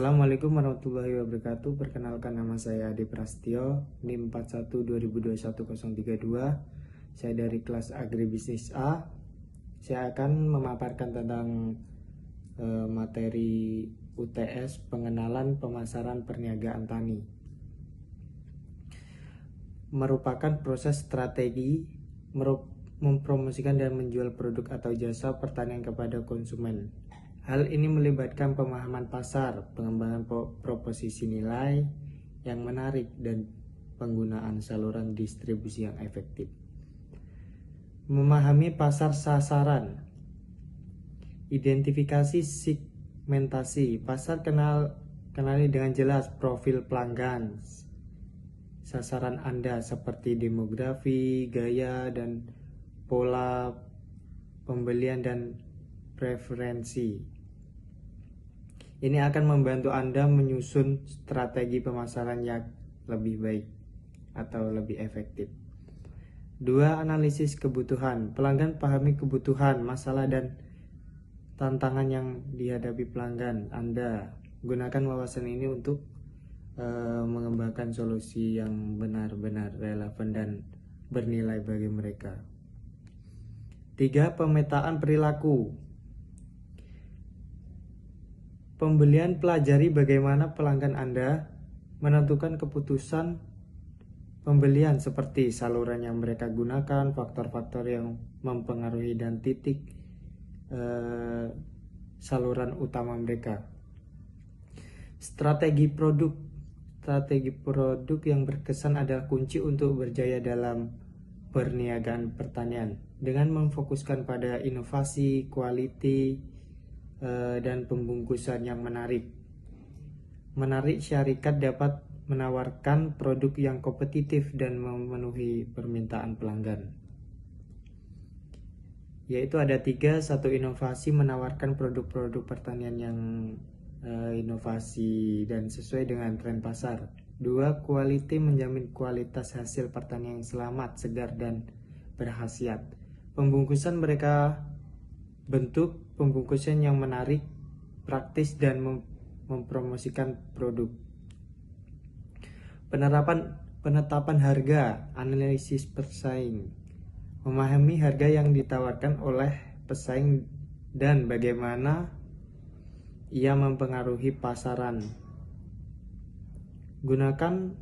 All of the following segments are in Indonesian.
Assalamualaikum warahmatullahi wabarakatuh. Perkenalkan, nama saya Adi Prastio, NIM 412021-032. Saya dari kelas Agribisnis A. Saya akan memaparkan tentang materi UTS pengenalan pemasaran perniagaan tani. Merupakan proses strategi mempromosikan dan menjual produk atau jasa pertanian kepada konsumen. Hal ini melibatkan pemahaman pasar, pengembangan proposisi nilai yang menarik, dan penggunaan saluran distribusi yang efektif. Memahami pasar sasaran, identifikasi segmentasi pasar, kenali dengan jelas profil pelanggan sasaran Anda seperti demografi, gaya, dan pola pembelian dan preferensi. Ini akan membantu Anda menyusun strategi pemasaran yang lebih baik atau lebih efektif. 2. Analisis kebutuhan. Pelanggan pahami kebutuhan, masalah, dan tantangan yang dihadapi pelanggan Anda. Gunakan wawasan ini untuk mengembangkan solusi yang benar-benar relevan dan bernilai bagi mereka. 3. Pemetaan perilaku. Pembelian, pelajari bagaimana pelanggan Anda menentukan keputusan pembelian, seperti saluran yang mereka gunakan, faktor-faktor yang mempengaruhi, dan titik saluran utama mereka. Strategi produk yang berkesan adalah kunci untuk berjaya dalam perniagaan pertanian, dengan memfokuskan pada inovasi, quality, dan pembungkusan yang menarik. Syarikat dapat menawarkan produk yang kompetitif dan memenuhi permintaan pelanggan. Yaitu ada 3. 1. Inovasi, menawarkan produk-produk pertanian yang inovasi dan sesuai dengan tren pasar. 2. Quality, menjamin kualitas hasil pertanian yang selamat, segar, dan berkhasiat. Pembungkusan, mereka bentuk pembungkusan yang menarik, praktis, dan mempromosikan produk. Penetapan harga, analisis pesaing, memahami harga yang ditawarkan oleh pesaing dan bagaimana ia mempengaruhi pasaran. Gunakan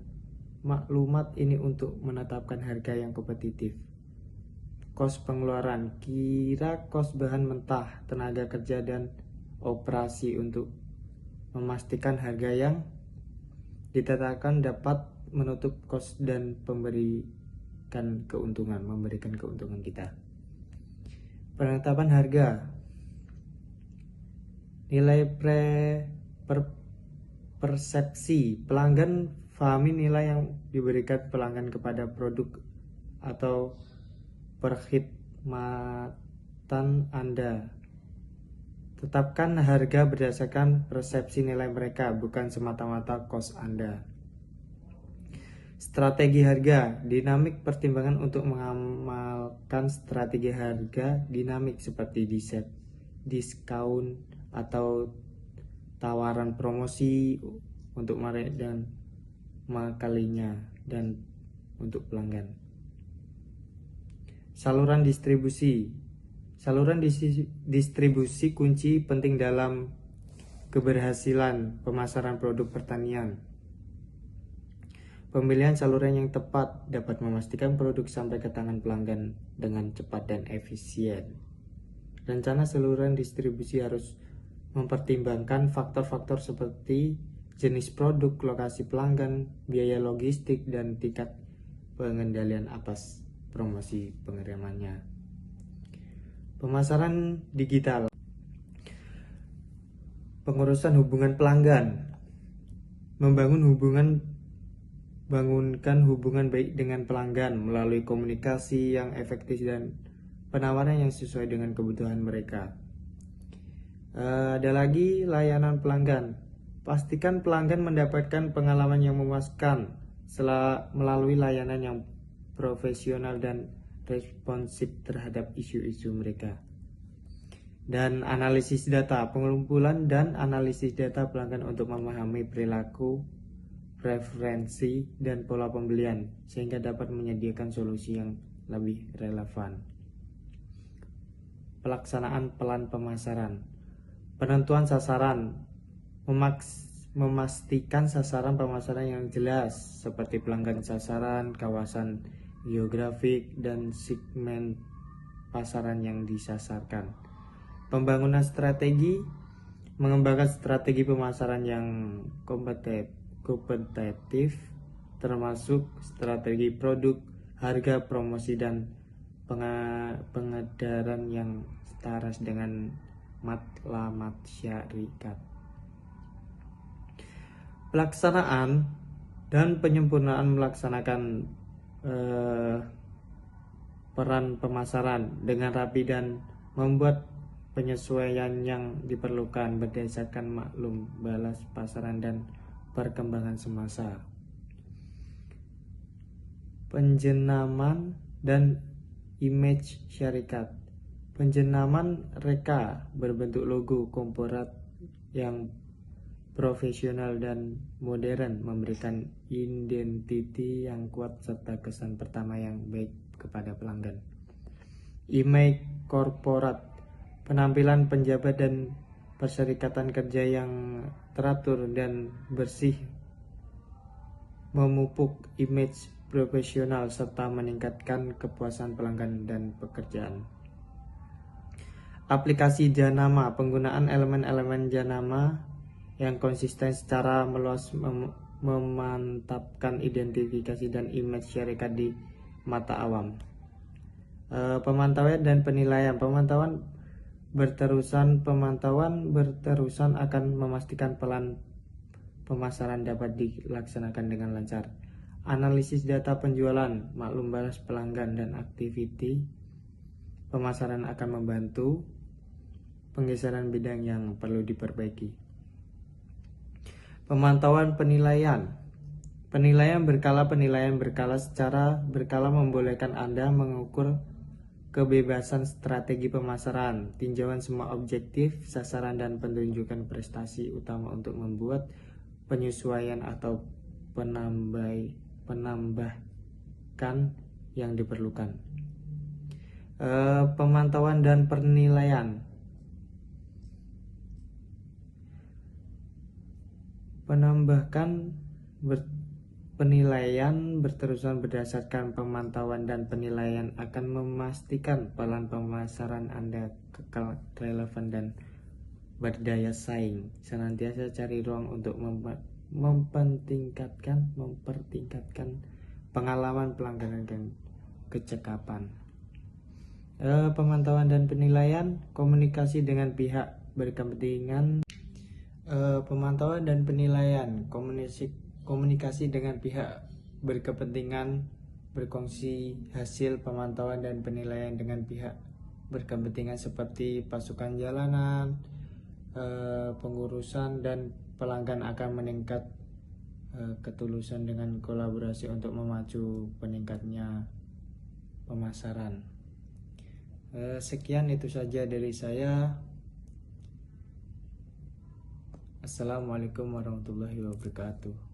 maklumat ini untuk menetapkan harga yang kompetitif. Kos pengeluaran, kira kos bahan mentah, tenaga kerja, dan operasi untuk memastikan harga yang ditetapkan dapat menutup kos dan memberikan keuntungan kita. Penetapan harga, nilai persepsi pelanggan, pahami nilai yang diberikan pelanggan kepada produk atau perkhidmatan Anda. Tetapkan harga berdasarkan persepsi nilai mereka, bukan semata-mata kos Anda. Strategi harga dinamik, pertimbangan untuk mengamalkan strategi harga dinamik seperti diskon atau tawaran promosi untuk mereka dan kalinya dan untuk pelanggan. Saluran distribusi kunci penting dalam keberhasilan pemasaran produk pertanian. Pemilihan saluran yang tepat dapat memastikan produk sampai ke tangan pelanggan dengan cepat dan efisien. Rencana saluran distribusi harus mempertimbangkan faktor-faktor seperti jenis produk, lokasi pelanggan, biaya logistik, dan tingkat pengendalian atas promosi pengirimannya. Pemasaran digital, pengurusan hubungan pelanggan, bangunkan hubungan baik dengan pelanggan melalui komunikasi yang efektif dan penawaran yang sesuai dengan kebutuhan mereka. Ada lagi layanan pelanggan. Pastikan pelanggan mendapatkan pengalaman yang memuaskan melalui layanan yang profesional dan responsif terhadap isu-isu mereka. Dan analisis data, pengumpulan dan analisis data pelanggan untuk memahami perilaku, preferensi, dan pola pembelian sehingga dapat menyediakan solusi yang lebih relevan. Pelaksanaan pelan pemasaran, penentuan sasaran, memastikan sasaran pemasaran yang jelas seperti pelanggan sasaran, kawasan geografik, dan segmen pasaran yang disasarkan. Pembangunan strategi, mengembangkan strategi pemasaran yang kompetitif, termasuk strategi produk, harga, promosi, dan pengedaran yang setara dengan matlamat syarikat. Pelaksanaan dan penyempurnaan melaksanakan peran pemasaran dengan rapi dan membuat penyesuaian yang diperlukan berdasarkan maklum balas pasaran dan perkembangan semasa. Penjenaman dan image syarikat. Penjenaman reka berbentuk logo korporat yang profesional dan modern memberikan identiti yang kuat serta kesan pertama yang baik kepada pelanggan. Image korporat, penampilan penjabat dan perserikatan kerja yang teratur dan bersih, memupuk image profesional serta meningkatkan kepuasan pelanggan dan pekerjaan. Aplikasi Janama, penggunaan elemen-elemen Janama yang konsisten secara meluas memantapkan identifikasi dan image syarikat di mata awam. Pemantauan dan penilaian. Pemantauan berterusan akan memastikan pelan pemasaran dapat dilaksanakan dengan lancar. Analisis data penjualan, maklum balas pelanggan, dan aktiviti pemasaran akan membantu penggeseran bidang yang perlu diperbaiki. Pemantauan penilaian. Penilaian berkala secara berkala membolehkan Anda mengukur kebebasan strategi pemasaran, tinjauan semua objektif, sasaran, dan penunjukan prestasi utama untuk membuat penyesuaian atau penambahkan yang diperlukan. Pemantauan dan penilaian. Penilaian berterusan berdasarkan pemantauan dan penilaian akan memastikan pelan pemasaran Anda kekal relevan dan berdaya saing. Senantiasa cari ruang untuk mempertingkatkan pengalaman pelanggan dan kecekapan. Pemantauan dan penilaian, komunikasi dengan pihak berkepentingan. Pemantauan dan penilaian, komunikasi dengan pihak berkepentingan, berkongsi hasil pemantauan dan penilaian dengan pihak berkepentingan seperti pasukan jalanan, pengurusan, dan pelanggan akan meningkat ketulusan dengan kolaborasi untuk memacu peningkatnya pemasaran. Sekian itu saja dari saya. Assalamualaikum warahmatullahi wabarakatuh.